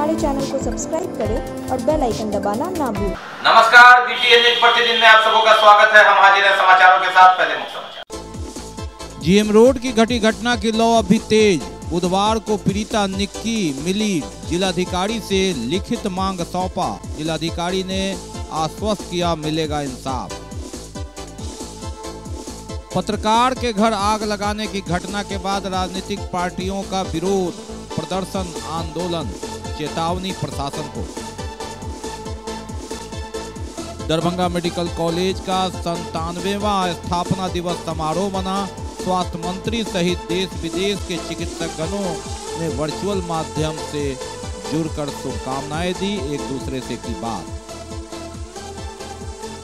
हमारे चैनल को सब्सक्राइब करें और बेल आइकन दबाना ना भूलें। नमस्कार, बीटीएन न्यूज़ प्रतिदिन में आप सबों का स्वागत है। हम हाजिर हैं समाचारों के साथ। पहले मुख्य समाचार। जीएम रोड की घटी घटना की लौ अभी तेज। बुधवार को पीड़िता निक्की मिली, जिलाधिकारी से लिखित मांग सौंपा। जिलाधिकारी ने आश्वस्त किया मिलेगा इंसाफ। पत्रकार के घर आग लगाने की घटना के बाद राजनीतिक पार्टियों का विरोध प्रदर्शन आंदोलन, चेतावनी प्रशासन को। दरभंगा मेडिकल कॉलेज का 97वां स्थापना दिवस समारोह मना। स्वास्थ्य मंत्री सहित देश विदेश के चिकित्सकगणों ने वर्चुअल माध्यम से जुड़कर शुभकामनाएं दी, एक दूसरे से की बात।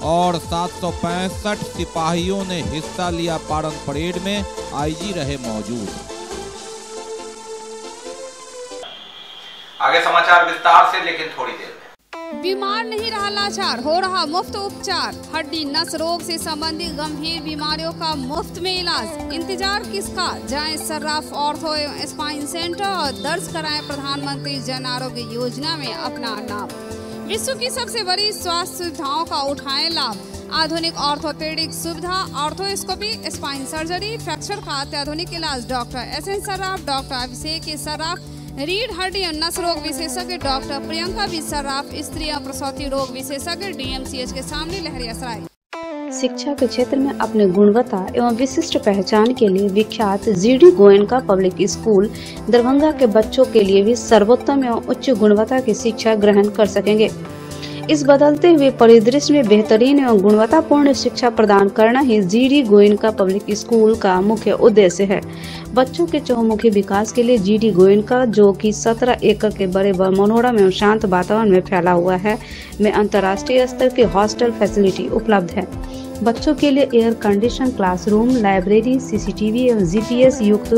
और 765 सिपाहियों ने हिस्सा लिया पारण परेड में, आईजी रहे मौजूद। आगे समाचार विस्तार से, लेकिन थोड़ी देर में। बीमार नहीं रहा लाचार, हो रहा मुफ्त उपचार। हड्डी नस रोग से संबंधित गंभीर बीमारियों का मुफ्त में इलाज। इंतजार किसका, जाएं सर्राफ ऑर्थो एवं स्पाइन सेंटर और दर्ज कराएं प्रधानमंत्री जन आरोग्य योजना में अपना नाम। विश्व की सबसे बड़ी स्वास्थ्य सुविधाओं का उठाएं लाभ। आधुनिक ऑर्थोपेडिक सुविधा, ऑर्थोस्कोपी, स्पाइन सर्जरी, फ्रैक्चर का अत्याधुनिक इलाज। डॉक्टर SN सर्राफ, डॉक्टर अभिषेक सर्राफ, रीढ़ हड्डी और नस रोग विशेषज्ञ डॉक्टर प्रियंका बी सर्राफ, स्त्री और प्रसूति रोग विशेषज्ञ DMCH के सामने लहरियासराय। शिक्षा के क्षेत्र में अपने गुणवत्ता एवं विशिष्ट पहचान के लिए विख्यात GD Goenka public school Darbhanga के बच्चों के लिए भी सर्वोत्तम एवं उच्च गुणवत्ता की शिक्षा ग्रहण कर सकेंगे। इस बदलते हुए परिदृश्य में बेहतरीन एवं गुणवत्तापूर्ण शिक्षा प्रदान करना ही GD गोयनका पब्लिक स्कूल का मुख्य उद्देश्य है। बच्चों के चहुमुखी विकास के लिए GD गोयनका, जो कि 17 एकड़ के बड़े मनोरम एवं शांत वातावरण में फैला हुआ है, में अंतर्राष्ट्रीय स्तर की हॉस्टल फैसिलिटी उपलब्ध है। बच्चों के लिए air condition classroom, library, CCTV एवं GPS युक्त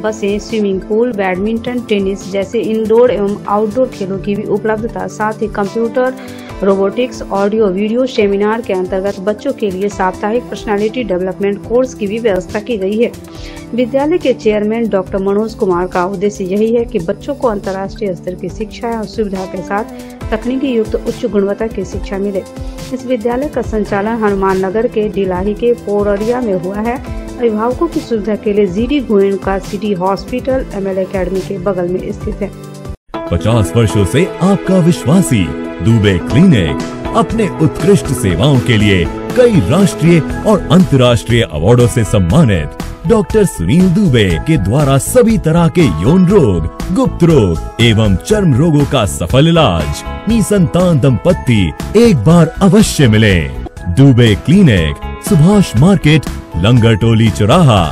बसें, स्विमिंग पूल, बैडमिंटन, टेनिस जैसे इंडोर एवं आउटडोर खेलों की भी उपलब्धता, साथ ही computer, robotics, audio video seminar के अंतर्गत बच्चों के लिए साप्ताहिक पर्सनालिटी डेवलपमेंट कोर्स की भी व्यवस्था की गई है। विद्यालय के चेयरमैन डॉक्टर मनोज कुमार का उद्देश्य यही है कि बच्चों को अंतर्राष्ट्रीय स्तर की शिक्षा और सुविधा के साथ तकनीकी युक्त उच्च गुणवत्ता की शिक्षा मिले। इस विद्यालय का संचालन हनुमान नगर के डिलाही के पोररिया में हुआ है। अभिभावकों की सुविधा के लिए GD Goenka city hospital ML academy के बगल में स्थित है। 50 वर्षों से आपका विश्वासी दुबे क्लिनिक अपने उत्कृष्ट सेवाओं के लिए कई राष्ट्रीय और अंतर्राष्ट्रीय अवार्डों से सम्मानित डॉक्टर सुनील दुबे के द्वारा सभी तरह के यौन रोग, गुप्त रोग एवं चर्म रोगों का सफल इलाज। निसंतान दंपत्ति एक बार अवश्य मिले। दुबे क्लिनिक, सुभाष मार्केट, लंगर टोली चौराहा,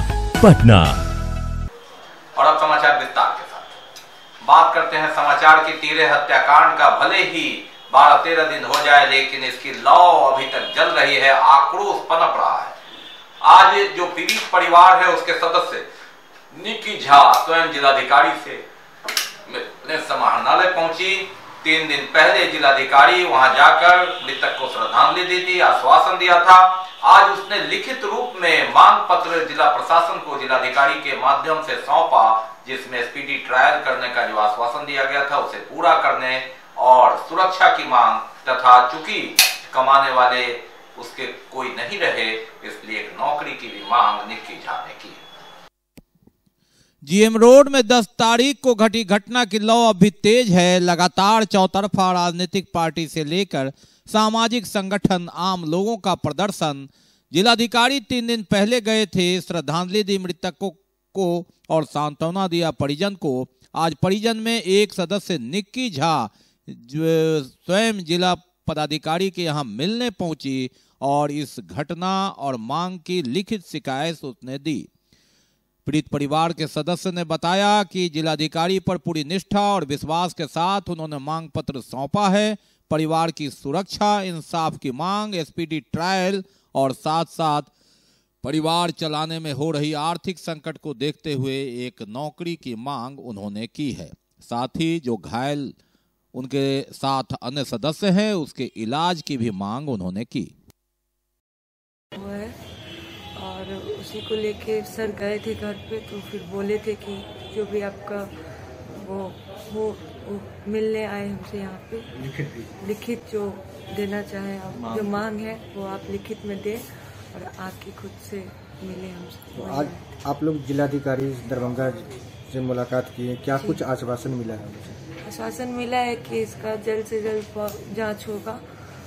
पटना। और अब समाचार विस्तार के साथ बात करते हैं। समाचार की तीरे हत्याकांड का भले ही 12-13 दिन हो जाए, लेकिन इसकी लौ अभी तक जल रही है, आक्रोश पनप रहा है। आज जो पीड़ित परिवार है, उसके सदस्य निक्की झा स्वयं जिलाधिकारी से समाहरणालय पहुंची। 3 दिन पहले जिलाधिकारी वहां जाकर मृतक को श्रद्धांजलि दी थी, आश्वासन दिया था। आज उसने लिखित रूप में मांग पत्र जिला प्रशासन को जिलाधिकारी के माध्यम से सौंपा, जिसमें स्पीडी ट्रायल करने का जो आश्वासन दिया गया था उसे पूरा करने और सुरक्षा की मांग तथा चूंकि कमाने वाले उसके कोई नहीं रहे, इसलिए एक नौकरी की भी मांग निक्की झा ने की। जीएम रोड में 10 तारीख को घटी घटना की लौ अभी तेज है। लगातार चौतरफा राजनीतिक पार्टी से लेकर सामाजिक संगठन, आम लोगों का प्रदर्शन। जिलाधिकारी 3 दिन पहले गए थे, श्रद्धांजलि दी मृतकों को और सांत्वना दिया परिजन को। आज परिजन में एक सदस्य निक्की झा स्वयं जिला पदाधिकारी के यहाँ मिलने पहुंची और इस घटना और मांग की लिखित शिकायत उसने दी। पीड़ित परिवार के सदस्य ने बताया कि जिलाधिकारी पर पूरी निष्ठा और विश्वास के साथ उन्होंने मांग पत्र सौंपा है। परिवार की सुरक्षा, इंसाफ की मांग, स्पीडी ट्रायल और साथ साथ परिवार चलाने में हो रही आर्थिक संकट को देखते हुए एक नौकरी की मांग उन्होंने की है। साथ ही जो घायल उनके साथ अन्य सदस्य हैं, उसके इलाज की भी मांग उन्होंने की। और उसी को लेके सर गए थे घर पे, तो फिर बोले थे कि जो भी आपका वो हो वो मिलने आए हमसे यहाँ पे। लिखित जो देना चाहे आप, जो मांग है वो आप लिखित में दें और आके खुद से मिले हमसे। तो आज आप लोग जिलाधिकारी दरभंगा से मुलाकात किए, क्या कुछ आश्वासन मिला है उनसे? आश्वासन मिला है कि इसका जल्द से जल्द जांच होगा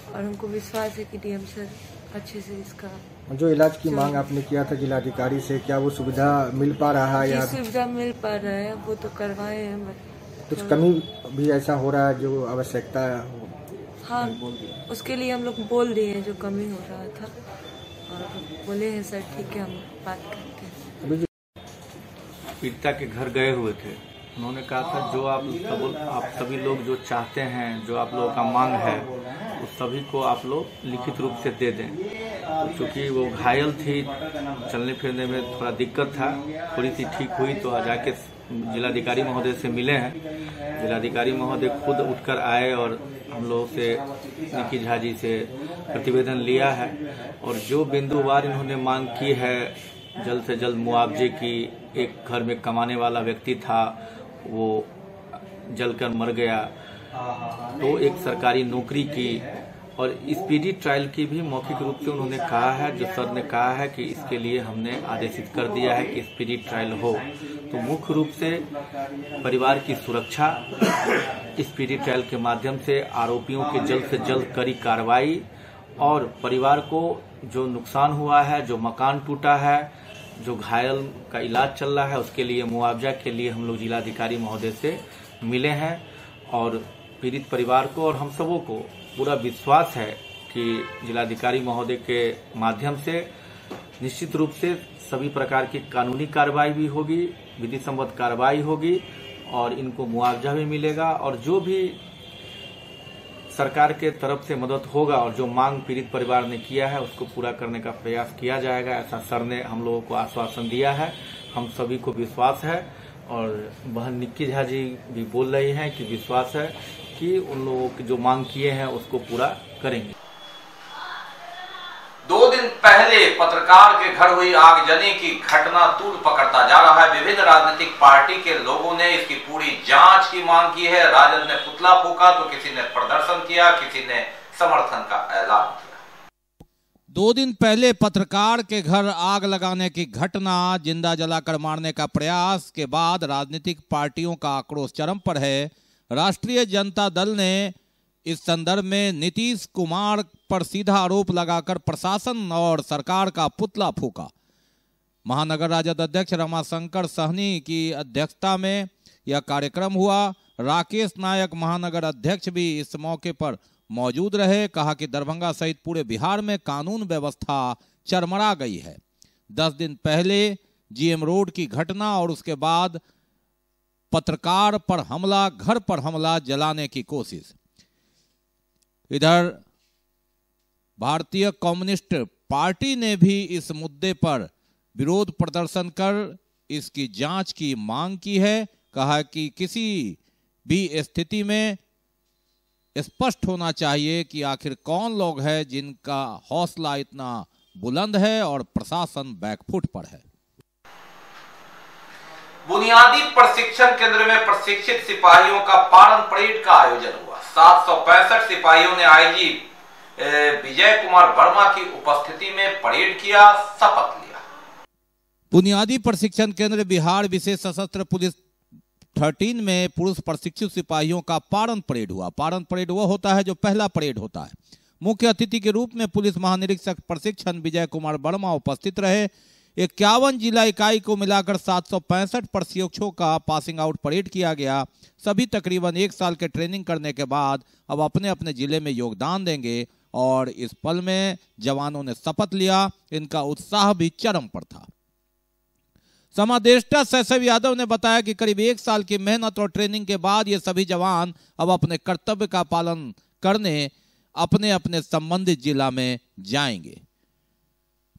और हमको विश्वास है कि डीएम सर अच्छे से इसका जो इलाज की मांग आपने किया था जिलाधिकारी से, क्या वो सुविधा मिल पा रहा है? या सुविधा मिल पा रहा है वो तो करवाए हैं, कुछ कमी भी ऐसा हो रहा है जो आवश्यकता हो? हाँ, उसके लिए हम लोग बोल दिए हैं जो कमी हो रहा था और बोले हैं सर ठीक है हम बात करते हैं। पीड़िता के घर गए हुए थे, उन्होंने कहा था जो आप सभी लोग जो चाहते हैं, जो आप लोगों का मांग है, उस सभी को आप लोग लिखित रूप से दे दें। क्योंकि वो घायल थी, चलने फिरने में थोड़ा दिक्कत था, थोड़ी सी ठीक हुई तो आ जाके जिलाधिकारी महोदय से मिले हैं। जिलाधिकारी महोदय खुद उठकर आए और हम लोगों से निकी झा जी से प्रतिवेदन लिया है और जो बिंदुवार इन्होंने मांग की है जल्द से जल्द मुआवजे की। एक घर में कमाने वाला व्यक्ति था, वो जलकर मर गया, तो एक सरकारी नौकरी की और स्पीडी ट्रायल की भी मौखिक रूप से उन्होंने कहा है। जो सर ने कहा है कि इसके लिए हमने आदेशित कर दिया है कि स्पीडी ट्रायल हो। तो मुख्य रूप से परिवार की सुरक्षा, स्पीडी ट्रायल के माध्यम से आरोपियों की जल्द से जल्द कड़ी कार्रवाई और परिवार को जो नुकसान हुआ है, जो मकान टूटा है, जो घायल का इलाज चल रहा है, उसके लिए मुआवजा के लिए हम लोग जिलाधिकारी महोदय से मिले हैं और पीड़ित परिवार को और हम सबों को पूरा विश्वास है कि जिलाधिकारी महोदय के माध्यम से निश्चित रूप से सभी प्रकार की कानूनी कार्रवाई भी होगी, विधि सम्मत कार्रवाई होगी और इनको मुआवजा भी मिलेगा और जो भी सरकार के तरफ से मदद होगा और जो मांग पीड़ित परिवार ने किया है उसको पूरा करने का प्रयास किया जाएगा। ऐसा सर ने हम लोगों को आश्वासन दिया है, हम सभी को विश्वास है और बहन निक्की झा जी भी बोल रही हैं कि विश्वास है कि उन लोगों की जो मांग किए हैं उसको पूरा करेंगे। 2 दिन पहले पत्रकार के घर हुई आगजनी की घटना तूल पकड़ता जा रहा है। विभिन्न राजनीतिक पार्टी के लोगों ने इसकी पूरी जांच की मांग की है। राजद ने पुतला फूंका तो किसी ने प्रदर्शन किया, किसी ने समर्थन का ऐलान किया। 2 दिन पहले पत्रकार के घर आग लगाने की घटना, जिंदा जलाकर मारने का प्रयास के बाद राजनीतिक पार्टियों का आक्रोश चरम पर है। राष्ट्रीय जनता दल ने इस संदर्भ में नीतीश कुमार पर सीधा आरोप लगाकर प्रशासन और सरकार का पुतला फूंका। महानगर राजद अध्यक्ष रमाशंकर सहनी की अध्यक्षता में यह कार्यक्रम हुआ। राकेश नायक महानगर अध्यक्ष भी इस मौके पर मौजूद रहे। कहा कि दरभंगा सहित पूरे बिहार में कानून व्यवस्था चरमरा गई है। 10 दिन पहले जीएम रोड की घटना और उसके बाद पत्रकार पर हमला, घर पर हमला, जलाने की कोशिश। इधर भारतीय कम्युनिस्ट पार्टी ने भी इस मुद्दे पर विरोध प्रदर्शन कर इसकी जांच की मांग की है। कहा कि किसी भी स्थिति में स्पष्ट होना चाहिए कि आखिर कौन लोग हैं जिनका हौसला इतना बुलंद है और प्रशासन बैकफुट पर है। बुनियादी प्रशिक्षण केंद्र में प्रशिक्षित सिपाहियों का पारण परेड का आयोजन हुआ। 765 सिपाहियों ने आईजी विजय कुमार वर्मा की उपस्थिति में परेड किया, शपथ लिया। बुनियादी प्रशिक्षण केंद्र बिहार विशेष सशस्त्र पुलिस 13 में पुरुष प्रशिक्षित सिपाहियों का पारण परेड हुआ। पारण परेड वह होता है जो पहला परेड होता है। मुख्य अतिथि के रूप में पुलिस महानिरीक्षक प्रशिक्षण विजय कुमार वर्मा उपस्थित रहे। 51 जिला इकाई को मिलाकर 765 प्रशिक्षुओं का पासिंग आउट परेड किया गया। सभी तकरीबन 1 साल के ट्रेनिंग करने के बाद अब अपने अपने जिले में योगदान देंगे और इस पल में जवानों ने शपथ लिया। इनका उत्साह भी चरम पर था। समादेष्टा शैशव यादव ने बताया कि करीब 1 साल की मेहनत और ट्रेनिंग के बाद ये सभी जवान अब अपने कर्तव्य का पालन करने अपने अपने संबंधित जिला में जाएंगे।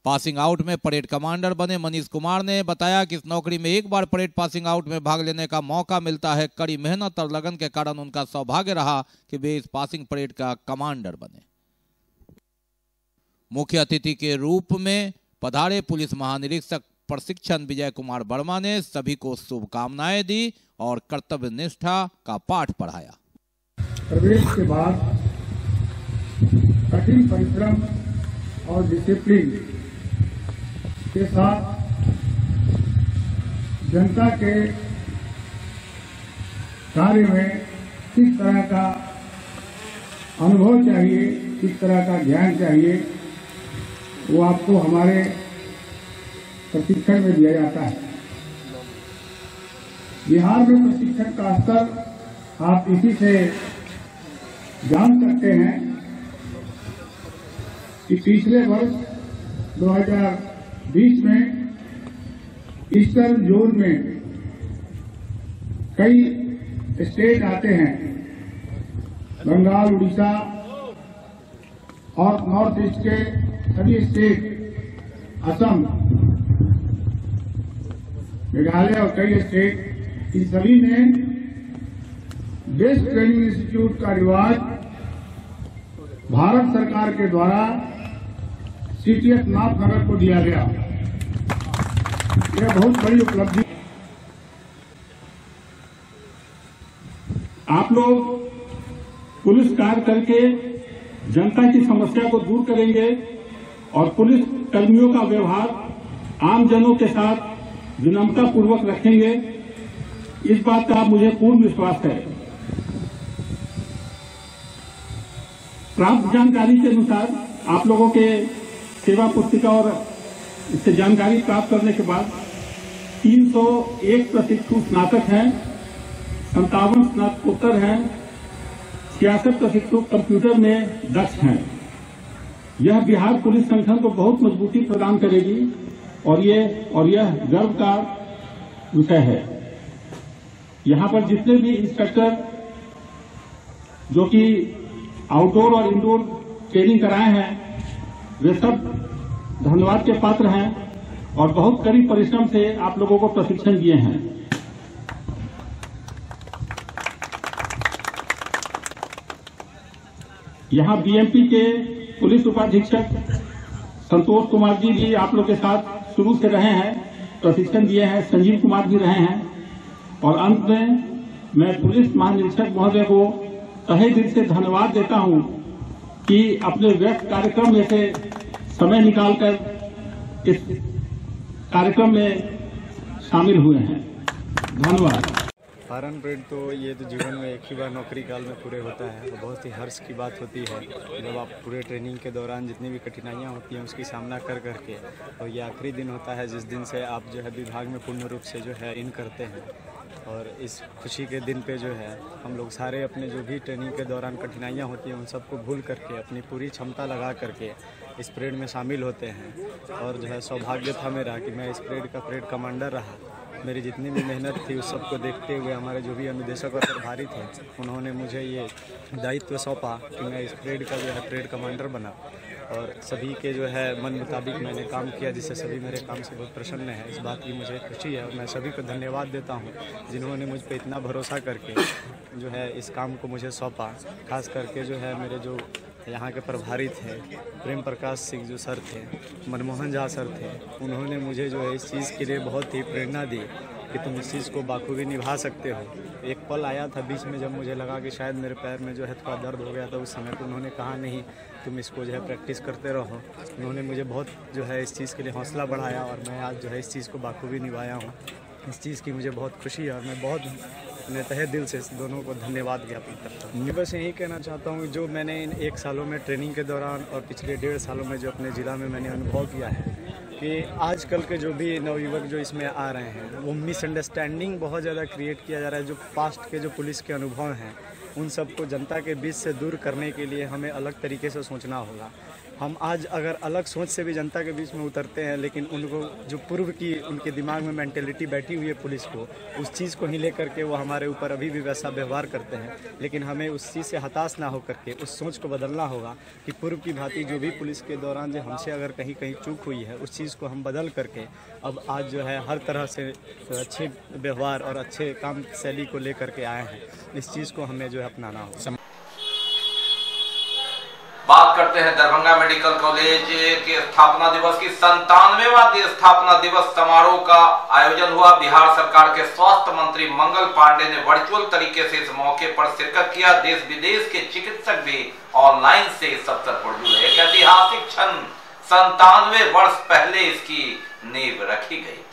पासिंग आउट में परेड कमांडर बने मनीष कुमार ने बताया कि इस नौकरी में एक बार परेड पासिंग आउट में भाग लेने का मौका मिलता है। कड़ी मेहनत और लगन के कारण उनका सौभाग्य रहा कि वे इस पासिंग परेड का कमांडर बने। मुख्य अतिथि के रूप में पधारे पुलिस महानिरीक्षक प्रशिक्षण विजय कुमार वर्मा ने सभी को शुभकामनाएं दी और कर्तव्य निष्ठा का पाठ पढ़ाया। प्रवेश के बाद कठिन परिश्रम और डिसिप्लिन के साथ जनता के कार्य में किस तरह का अनुभव चाहिए, किस तरह का ज्ञान चाहिए, वो आपको हमारे प्रशिक्षण में दिया जाता है। बिहार में प्रशिक्षण का स्तर आप इसी से जान सकते हैं कि पिछले वर्ष 2020 में ईस्टर्न जोन में कई स्टेट आते हैं, बंगाल, उड़ीसा और नॉर्थ ईस्ट के सभी स्टेट, असम, मेघालय और कई स्टेट, इन सभी ने बेस्ट ट्रेनिंग इंस्टीट्यूट का रिवाज भारत सरकार के द्वारा सीटीएस नाथनगर को दिया गया। यह बहुत बड़ी उपलब्धि। आप लोग पुलिस कार्य करके जनता की समस्या को दूर करेंगे और पुलिस कर्मियों का व्यवहार आम जनों के साथ विनम्रता पूर्वक रखेंगे, इस बात का मुझे पूर्ण विश्वास है। प्राप्त जानकारी के अनुसार आप लोगों के सेवा पुस्तिका और इससे जानकारी प्राप्त करने के बाद 301 प्रशिक्षु स्नातक हैं, 57 स्नातकोत्तर हैं, 66 प्रशिक्षु कंप्यूटर में दक्ष हैं। यह बिहार पुलिस संगठन को बहुत मजबूती प्रदान करेगी और यह गर्व का विषय है। यहाँ पर जितने भी इंस्ट्रक्टर जो कि आउटडोर और इंडोर ट्रेनिंग कराए हैं, वे सब धन्यवाद के पात्र हैं और बहुत कड़ी परिश्रम से आप लोगों को प्रशिक्षण दिए हैं। यहाँ बीएमपी के पुलिस उपाधीक्षक संतोष कुमार जी भी आप लोग के साथ शुरू से रहे हैं, प्रशिक्षण दिए हैं, संजीव कुमार भी रहे हैं। और अंत में मैं पुलिस महानिरीक्षक महोदय को तहे दिल से धन्यवाद देता हूं कि अपने व्यस्त कार्यक्रम में से समय निकालकर इस कार्यक्रम में शामिल हुए हैं। धन्यवाद। फायर एंड ब्रिगेड तो ये तो जीवन में एक ही बार नौकरी काल में पूरे होता है, तो बहुत ही हर्ष की बात होती है जब आप पूरे ट्रेनिंग के दौरान जितनी भी कठिनाइयाँ होती हैं उसकी सामना कर करके, और ये आखिरी दिन होता है जिस दिन से आप जो है विभाग में पूर्ण रूप से जो है इन करते हैं। और इस खुशी के दिन पे जो है हम लोग सारे अपने जो भी ट्रेनिंग के दौरान कठिनाइयाँ होती हैं उन सबको भूल करके अपनी पूरी क्षमता लगा करके इस परेड में शामिल होते हैं। और जो है सौभाग्य था मेरा कि मैं इस परेड का परेड कमांडर रहा। मेरी जितनी भी मेहनत थी उस सबको देखते हुए हमारे जो भी अनुदेशक और प्रभारी थे उन्होंने मुझे ये दायित्व सौंपा कि मैं इस परेड का जो है परेड कमांडर बना। और सभी के जो है मन मुताबिक मैंने काम किया, जिससे सभी मेरे काम से बहुत प्रसन्न है। इस बात की मुझे खुशी है और मैं सभी को धन्यवाद देता हूँ जिन्होंने मुझ पर इतना भरोसा करके जो है इस काम को मुझे सौंपा। खास करके जो है मेरे जो यहाँ के प्रभारी थे, प्रेम प्रकाश सिंह जो सर थे, मनमोहन झा सर थे, उन्होंने मुझे जो है इस चीज़ के लिए बहुत ही प्रेरणा दी कि तुम इस चीज़ को बाखूबी निभा सकते हो। एक पल आया था बीच में जब मुझे लगा कि शायद मेरे पैर में जो है थोड़ा दर्द हो गया था, उस समय तो उन्होंने कहा नहीं तुम इसको जो है प्रैक्टिस करते रहो। उन्होंने मुझे बहुत जो है इस चीज़ के लिए हौसला बढ़ाया और मैं आज जो है इस चीज़ को बाखूबी निभाया हूँ। इस चीज़ की मुझे बहुत खुशी है और मैं बहुत अपने तहे दिल से दोनों को धन्यवाद ज्ञापन करता हूँ। मैं बस यही कहना चाहता हूँ जो मैंने इन 1 सालों में ट्रेनिंग के दौरान और पिछले 1.5 सालों में जो अपने ज़िला में मैंने अनुभव किया है कि आजकल के जो भी नवयुवक जो इसमें आ रहे हैं वो मिसअंडरस्टैंडिंग बहुत ज़्यादा क्रिएट किया जा रहा है। जो पास्ट के जो पुलिस के अनुभव हैं उन सबको जनता के बीच से दूर करने के लिए हमें अलग तरीके से सोचना होगा। हम आज अगर अलग सोच से भी जनता के बीच में उतरते हैं, लेकिन उनको जो पूर्व की उनके दिमाग में मेंटेलिटी बैठी हुई है पुलिस को, उस चीज़ को ही लेकर के वो हमारे ऊपर अभी भी वैसा व्यवहार करते हैं। लेकिन हमें उस चीज़ से हताश ना हो करके उस सोच को बदलना होगा कि पूर्व की भांति जो भी पुलिस के दौरान जो हमसे अगर कहीं कहीं चूक हुई है उस चीज़ को हम बदल करके अब आज जो है हर तरह से अच्छे व्यवहार और अच्छे काम शैली को लेकर के आए हैं। इस चीज़ को हमें जो है अपनाना होगा। बात करते हैं दरभंगा मेडिकल कॉलेज के स्थापना दिवस की। 97वां स्थापना दिवस समारोह का आयोजन हुआ। बिहार सरकार के स्वास्थ्य मंत्री मंगल पांडे ने वर्चुअल तरीके से इस मौके पर शिरकत किया। देश विदेश के चिकित्सक भी ऑनलाइन से इस अवसर पर जुड़े। एक ऐतिहासिक क्षण, 97 वर्ष पहले इसकी नींव रखी गई थी।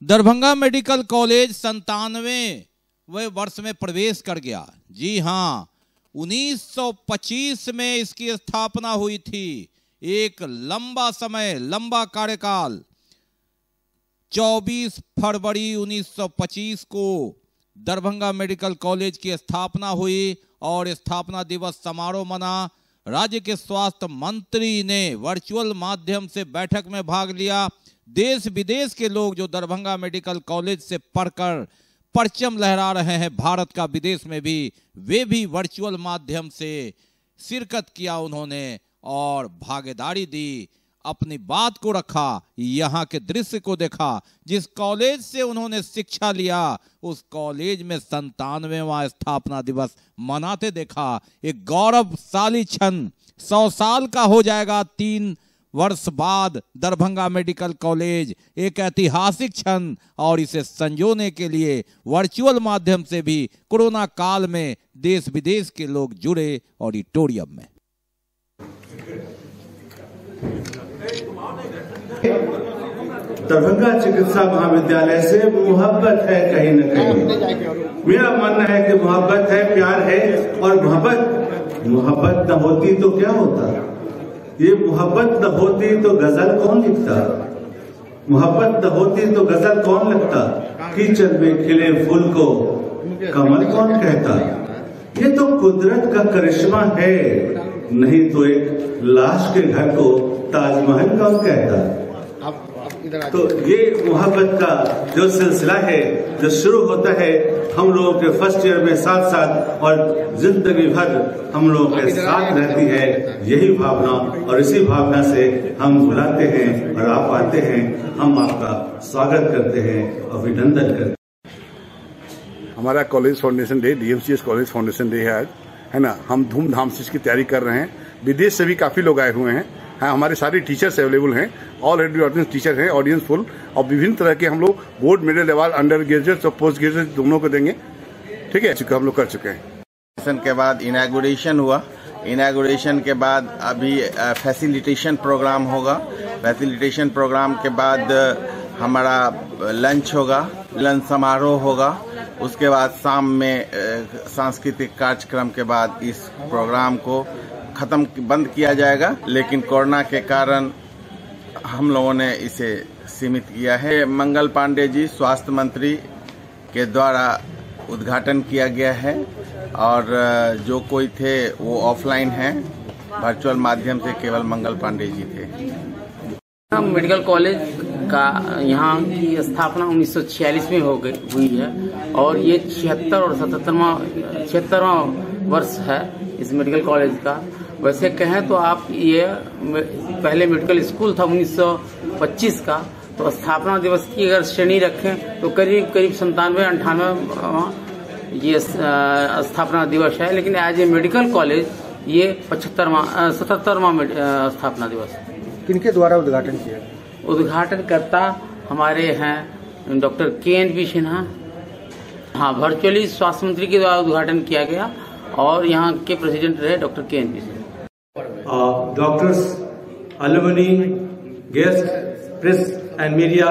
दरभंगा मेडिकल कॉलेज 97वें वर्ष में प्रवेश कर गया। जी हाँ, 1925 में इसकी स्थापना हुई थी। एक लंबा समय, लंबा कार्यकाल। 24 फरवरी 1925 को दरभंगा मेडिकल कॉलेज की स्थापना हुई और स्थापना दिवस समारोह मना। राज्य के स्वास्थ्य मंत्री ने वर्चुअल माध्यम से बैठक में भाग लिया। देश विदेश के लोग जो दरभंगा मेडिकल कॉलेज से पढ़कर परचम लहरा रहे हैं भारत का विदेश में भी, वे भी वर्चुअल माध्यम से शिरकत किया उन्होंने और भागीदारी दी, अपनी बात को रखा, यहाँ के दृश्य को देखा। जिस कॉलेज से उन्होंने शिक्षा लिया उस कॉलेज में 97वां स्थापना दिवस मनाते देखा। एक गौरवशाली क्षण, 100 साल का हो जाएगा 3 वर्ष बाद दरभंगा मेडिकल कॉलेज। एक ऐतिहासिक क्षण और इसे संजोने के लिए वर्चुअल माध्यम से भी कोरोना काल में देश विदेश के लोग जुड़े ऑडिटोरियम में। दरभंगा चिकित्सा महाविद्यालय से मोहब्बत है कहीं न कहीं। मेरा मानना है कि मोहब्बत है, प्यार है। और मोहब्बत न होती तो क्या होता? ये मोहब्बत न होती तो गजल कौन लिखता? मोहब्बत न होती तो गजल कौन लिखता? कीचड़ में खिले फूल को कमल कौन कहता? ये तो कुदरत का करिश्मा है, नहीं तो एक लाश के घर को ताजमहल कौन कहता? तो ये मोहब्बत का जो सिलसिला है, जो शुरू होता है हम लोगों के फर्स्ट ईयर में साथ साथ और जिंदगी भर हम लोगों के साथ रहती है, यही भावना। और इसी भावना से हम बुलाते हैं और आप आते हैं, हम आपका स्वागत करते हैं, अभिनंदन करते हैं। हमारा college foundation day, DMCS college foundation day है आज, है ना। हम धूमधाम से इसकी तैयारी कर रहे हैं। विदेश से भी काफी लोग आए हुए हैं। हाँ, हमारे सारे टीचर्स अवेलेबल हैं, ऑल ऑडियंस टीचर हैं, ऑडियंस फुल। और विभिन्न तरह के हम लोग gold medal award under graduate और पोस्ट ग्रेजुएट दोनों को देंगे। ठीक है, हम लोग कर चुके हैं। के बाद इनॉग्रेशन हुआ। इनॉग्रेशन के बाद अभी फैसिलिटेशन प्रोग्राम होगा। फैसिलिटेशन प्रोग्राम के बाद हमारा लंच होगा, लंच समारोह होगा। उसके बाद शाम में सांस्कृतिक कार्यक्रम के बाद इस प्रोग्राम को बंद किया जाएगा, लेकिन कोरोना के कारण हम लोगों ने इसे सीमित किया है। मंगल पांडे जी स्वास्थ्य मंत्री के द्वारा उद्घाटन किया गया है और जो कोई थे वो ऑफलाइन हैं, वर्चुअल माध्यम से केवल मंगल पांडे जी थे। मेडिकल कॉलेज का यहाँ की स्थापना 1946 में हुई है और ये 76 और 77वां वर्ष है इस मेडिकल कॉलेज का। वैसे कहें तो आप ये पहले मेडिकल स्कूल था 1925 का, तो स्थापना दिवस की अगर श्रेणी रखें तो करीब 97-98 ये स्थापना दिवस है। लेकिन एज ए मेडिकल कॉलेज ये 77वां स्थापना दिवस। किनके द्वारा उद्घाटन किया? उद्घाटनकर्ता हमारे हैं डॉक्टर KNP सिन्हा। हाँ, वर्चुअली स्वास्थ्य मंत्री के द्वारा उद्घाटन किया गया और यहाँ के प्रेसिडेंट रहे doctor KNP Sinha. Doctors, alumni, guest, press and media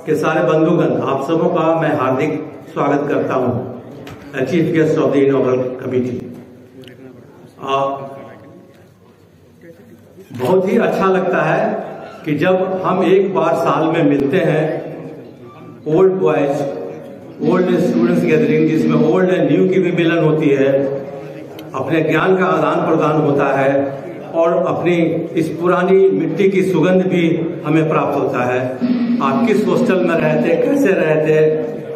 के सारे बंधुगण, आप सबों का मैं हार्दिक स्वागत करता हूं chief guest of the inaugural committee. बहुत ही अच्छा लगता है कि जब हम एक बार साल में मिलते हैं, old boys, old students gathering, जिसमें ओल्ड एंड न्यू की भी मिलन होती है, अपने ज्ञान का आदान प्रदान होता है और अपनी इस पुरानी मिट्टी की सुगंध भी हमें प्राप्त होता है। आप किस हॉस्टल में रहते, कैसे रहते,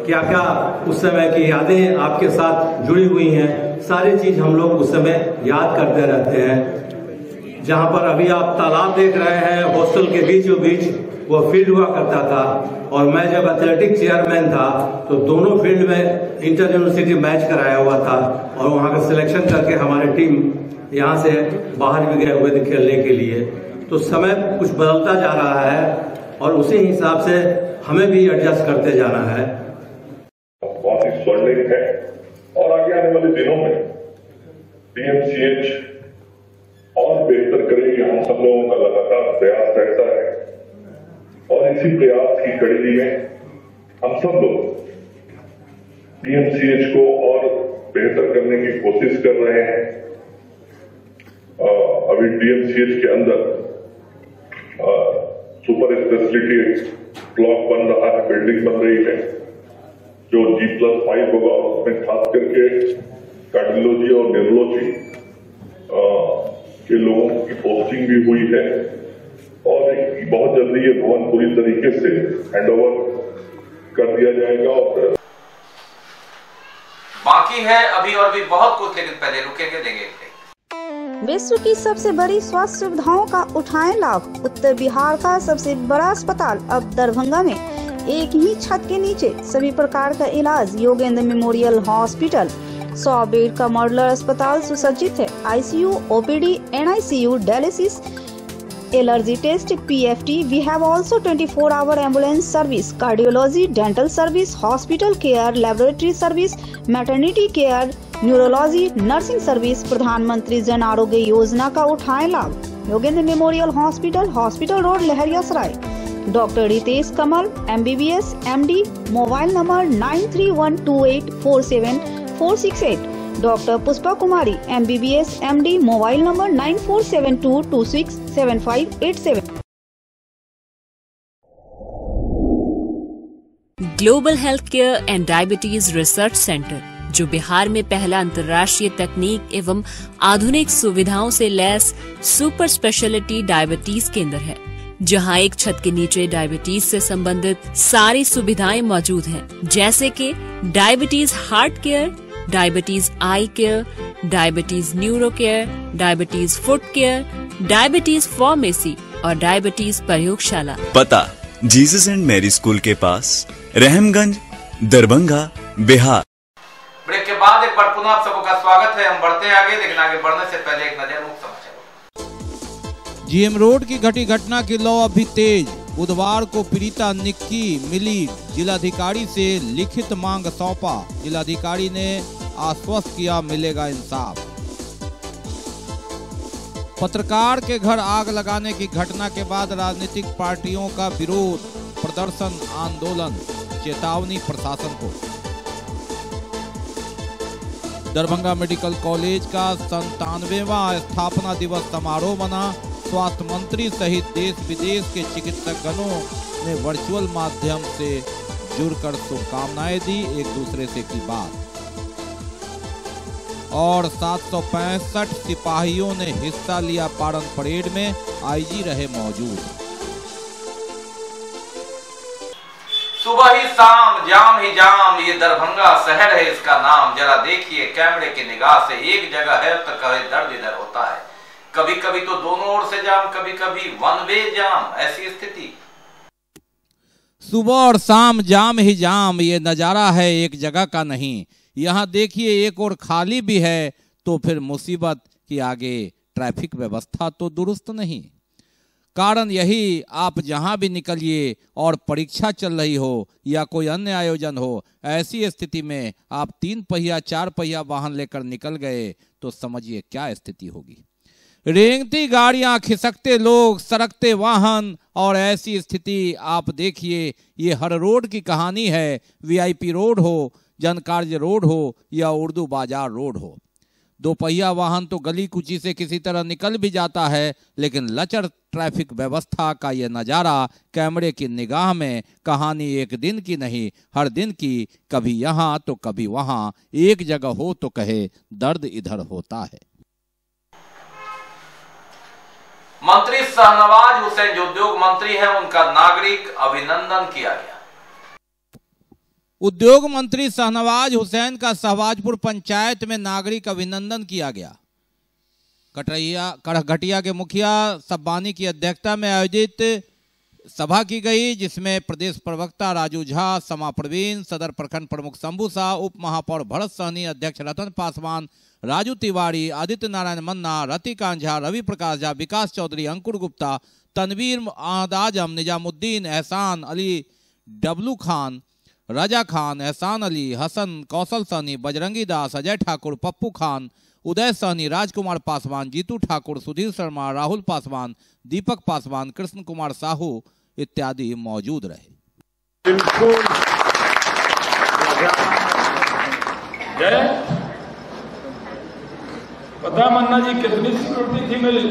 क्या क्या उस समय की यादें आपके साथ जुड़ी हुई हैं, सारी चीज हम लोग उस समय याद करते रहते हैं। जहां पर अभी आप तालाब देख रहे हैं, हॉस्टल के बीचों बीच वो फील्ड हुआ करता था और मैं जब एथलेटिक चेयरमैन था तो दोनों फील्ड में इंटर यूनिवर्सिटी मैच कराया हुआ था और वहां का सिलेक्शन करके हमारी टीम यहाँ से बाहर भी गए हुए थे खेलने के लिए। तो समय कुछ बदलता जा रहा है और उसी हिसाब से हमें भी एडजस्ट करते जाना है। बहुत ही स्वर्णिम है और आगे आने वाले दिनों में डीएमसीएच और बेहतर करेगी, हम सब लोगों का लगातार प्रयास रहता है और इसी प्रयास की कड़ी में हम सब लोग डीएमसीएच को और बेहतर करने की कोशिश कर रहे हैं। अभी डीएमसीएच के अंदर सुपर स्पेशलिटी ब्लॉक बन रहा है, बिल्डिंग बन रही है जो G+5 होगा। उसमें खास करके कार्डियोलॉजी और न्यूरोलॉजी के लोगों की पोस्टिंग भी हुई है और बहुत जल्दी ये भवन पूरी तरीके से हैंडओवर कर दिया जाएगा। और बाकी है अभी और भी बहुत कुछ, लेकिन पहले रुकेंगे, देंगे। विश्व की सबसे बड़ी स्वास्थ्य सुविधाओं का उठाएं लाभ। उत्तर बिहार का सबसे बड़ा अस्पताल अब दरभंगा में एक ही छत के नीचे सभी प्रकार का इलाज। योगेंद्र मेमोरियल हॉस्पिटल 100 बेड का मॉड्यूलर अस्पताल सुसज्जित है। ICU, OPD, NICU, dialysis, allergy test, PFT. We have also 24-hour ambulance service, cardiology, dental service, hospital care, laboratory service, maternity care, neurology, nursing service. प्रधानमंत्री जन आरोग्य योजना का उठाएं लाभ। Yogendra memorial hospital, hospital road, Lahariasarai. Doctor Ritesh Kamal, MBBS, MD। Mobile number 9312847468। Doctor Pushpa Kumari, MBBS, MD। Mobile number 9472267587। Global health care and diabetes research centre, जो बिहार में पहला अंतर्राष्ट्रीय तकनीक एवं आधुनिक सुविधाओं से लैस सुपर स्पेशलिटी डायबिटीज केंद्र है, जहां एक छत के नीचे डायबिटीज से संबंधित सारी सुविधाएं मौजूद हैं, जैसे कि diabetes heart care, diabetes eye care, diabetes neuro care, diabetes foot care, diabetes pharmacy और डायबिटीज प्रयोगशाला। पता जीसस एंड मैरी स्कूल के पास, रहमगंज, दरभंगा, बिहार। ब्रेक के बाद एक बार पुनः आप सबका स्वागत है। हम बढ़ते हैं आगे, लेकिन आगे बढ़ने से पहले एक नजर मुख्य समाचार। जीएम रोड की घटी घटना की लौ अभी तेज। बुधवार को पीड़िता निक्की मिली जिलाधिकारी से लिखित मांग सौंपा। जिलाधिकारी ने आश्वस्त किया मिलेगा इंसाफ। पत्रकार के घर आग लगाने की घटना के बाद राजनीतिक पार्टियों का विरोध प्रदर्शन, आंदोलन, चेतावनी प्रशासन को। दरभंगा मेडिकल कॉलेज का 97वां स्थापना दिवस समारोह मना। स्वास्थ्य मंत्री सहित देश विदेश के चिकित्सकगणों ने वर्चुअल माध्यम से जुड़कर शुभकामनाएं दी, एक दूसरे से की बात। और 765 सिपाहियों ने हिस्सा लिया पारण परेड में, आईजी रहे मौजूद। सुबह ही शाम जाम ही जाम, ये दरभंगा शहर है इसका नाम। जरा देखिए कैमरे की निगाह से, एक जगह है तो कभी दर्द इधर होता है, कभी कभी तो दोनों ओर से जाम, कभी कभी वन वे जाम, ऐसी स्थिति। सुबह और शाम जाम ही जाम, ये नजारा है एक जगह का नहीं। यहाँ देखिए एक और खाली भी है तो फिर मुसीबत की आगे ट्रैफिक व्यवस्था तो दुरुस्त नहीं। कारण यही, आप जहां भी निकलिए और परीक्षा चल रही हो या कोई अन्य आयोजन हो, ऐसी स्थिति में आप 3 पहिया 4 पहिया वाहन लेकर निकल गए तो समझिए क्या स्थिति होगी। रेंगती गाड़ियां, खिसकते लोग, सरकते वाहन, और ऐसी स्थिति आप देखिए ये हर रोड की कहानी है। वीआईपी रोड हो, जनकार्य रोड हो या उर्दू बाजार रोड हो। 2 पहिया वाहन तो गली कुची से किसी तरह निकल भी जाता है, लेकिन लचर ट्रैफिक व्यवस्था का ये नज़ारा कैमरे की निगाह में कहानी एक दिन की नहीं, हर दिन की। कभी यहाँ तो कभी वहाँ, एक जगह हो तो कहे दर्द इधर होता है। मंत्री शाहनवाज हुसैन जो उद्योग मंत्री हैं, उनका नागरिक अभिनंदन किया गया। उद्योग मंत्री शाहनवाज हुसैन का शहबाजपुर पंचायत में नागरिक अभिनंदन किया गया। घटिया के मुखिया सब्बानी की अध्यक्षता में आयोजित सभा की गई, जिसमें प्रदेश प्रवक्ता राजू झा, समा प्रवीण, सदर प्रखंड प्रमुख शंभू शाह, उप महापौर भरत सहनी, अध्यक्ष रतन पासवान, राजू तिवारी, आदित्य नारायण मन्ना, रतिकांत झा, रवि प्रकाश झा, विकास चौधरी, अंकुर गुप्ता, तनवीर अहमद आजम, निजामुद्दीन, एहसान अली, डब्लू खान, रजा खान, एहसान अली, हसन, कौशल सहनी, बजरंगी दास, अजय ठाकुर, पप्पू खान, उदय सहनी, राजकुमार पासवान, जीतू ठाकुर, सुधीर शर्मा, राहुल पासवान, दीपक पासवान, कृष्ण कुमार साहू इत्यादि मौजूद रहे। पता मन्ना जी कितनी सिक्योरिटी थी मेरी?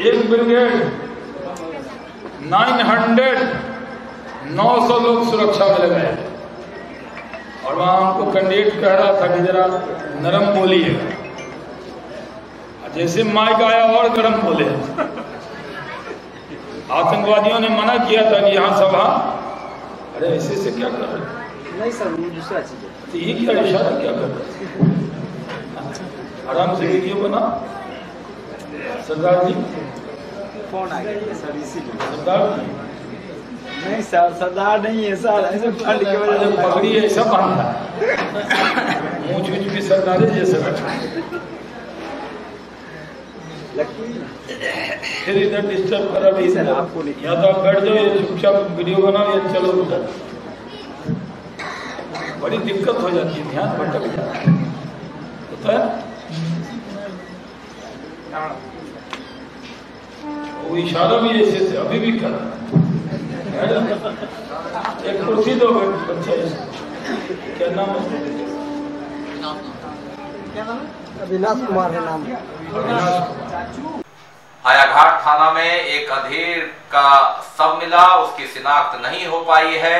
एक ब्रिगेड 900 लोग सुरक्षा में लगाए और वहां हमको कैंडिडेट कह रहा था कि जरा नरम बोलिए, जैसे माइक आया और गरम बोले। आतंकवादियों ने मना किया था कि यहाँ सभा, अरे ऐसे से क्या कर रहे? नहीं सर, वो दूसरा चीज है। तो ये क्या इशारा क्या कर रहे? आराम से वीडियो बना। सरदार जी फोन आ गया सर, इसीलिए। सरदार जी नहीं सर, सरदार नहीं है सर, ऐसे ठंड की वजह से पगड़ी ऐसा बांधा है, मूंछ भी सरदार जैसे बैठा। फिर इधर डिस्टर्ब करा भी सर आपको नहीं, या तो आप बैठ जाओ या चुपचाप वीडियो बनाओ या चलो उधर। बड़ी दिक्कत हो जाती है, ध्यान भटक जाता है, होता है। वो इशारा भी ऐसे से अभी भी कर रहा है। एक कुर्सी दो बच्चा, क्या नाम है? अविनाश कुमार है नाम। हायाघाट थाना में एक अधेड़ का शव मिला, उसकी शिनाख्त नहीं हो पाई है।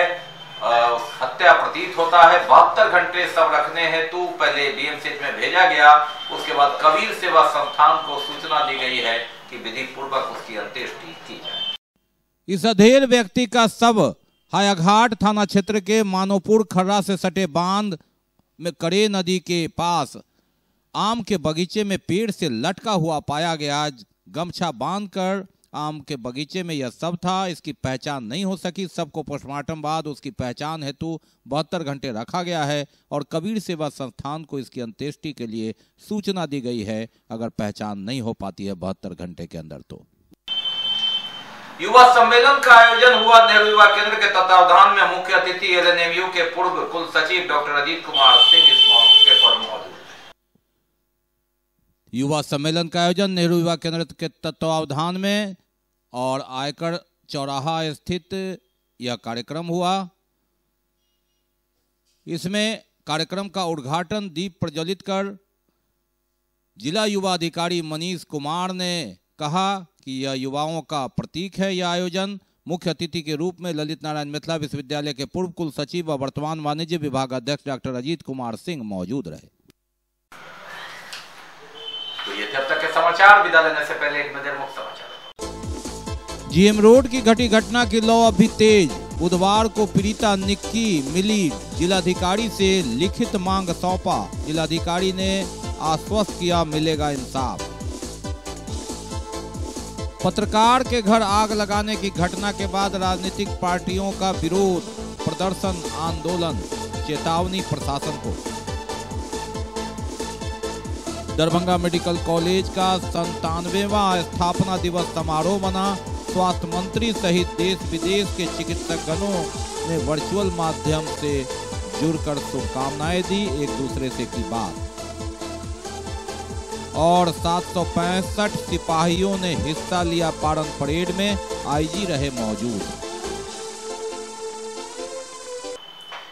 हत्या प्रतीत होता है। 72 घंटे शव रखने हेतु पहले डीएमसीएच में भेजा गया, उसके बाद कबीर सेवा संस्थान को सूचना दी गई है कि विधि पूर्वक उसकी अंत्येष्टि की जाए। इस अधेड़ व्यक्ति का शव हायाघाट थाना क्षेत्र के मानोपुर खर्रा से सटे बांध में करे नदी के पास आम के बगीचे में पेड़ से लटका हुआ पाया गया। गमछा बांधकर आम के बगीचे में यह शव था। इसकी पहचान नहीं हो सकी। शव को पोस्टमार्टम बाद उसकी पहचान हेतु 72 घंटे रखा गया है और कबीर सेवा संस्थान को इसकी अंत्येष्टि के लिए सूचना दी गई है अगर पहचान नहीं हो पाती है 72 घंटे के अंदर। तो युवा सम्मेलन का आयोजन हुआ नेहरू युवा केंद्र के तत्वावधान में। मुख्य अतिथि एलएनएमयू के पूर्व कुल सचिव डॉक्टर अजीत कुमार सिंह इस मौके पर मौजूद। युवा सम्मेलन का आयोजन नेहरू युवा केंद्र के तत्वावधान में और आयकर चौराहा स्थित यह कार्यक्रम हुआ। इसमें कार्यक्रम का उद्घाटन दीप प्रज्वलित कर जिला युवा अधिकारी मनीष कुमार ने कहा कि यह युवाओं का प्रतीक है। यह आयोजन मुख्य अतिथि के रूप में ललित नारायण मिथिला विश्वविद्यालय के पूर्व कुल सचिव और वर्तमान वाणिज्य विभाग अध्यक्ष डॉक्टर अजीत कुमार सिंह मौजूद रहे। तो ये थे अब तक के समाचार। विदा लेने से पहले एक नजर मुख्य समाचार। जीएम रोड की घटी घटना की लौ अब भी तेज। बुधवार को पीड़िता निक्की मिली, जिलाधिकारी से लिखित मांग सौंपा। जिलाधिकारी ने आश्वस्त किया मिलेगा इंसाफ। पत्रकार के घर आग लगाने की घटना के बाद राजनीतिक पार्टियों का विरोध प्रदर्शन आंदोलन, चेतावनी प्रशासन को। दरभंगा मेडिकल कॉलेज का 97वां स्थापना दिवस समारोह बना। स्वास्थ्य मंत्री सहित देश विदेश के चिकित्सकगणों ने वर्चुअल माध्यम से जुड़कर शुभकामनाएं दी, एक दूसरे से की बात। और 765 सिपाहियों ने हिस्सा लिया पारण परेड में, आईजी रहे मौजूद।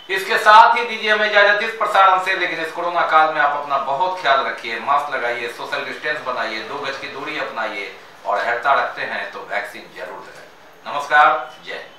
इसके साथ ही दीजिए हमें इजाजत इस प्रसारण से, लेकिन इस कोरोना काल में आप अपना बहुत ख्याल रखिए, मास्क लगाइए, सोशल डिस्टेंस बनाइए, 2 गज की दूरी अपनाइए और हड़ताल रखते हैं तो वैक्सीन जरूर लगाइए। नमस्कार, जय हिंद।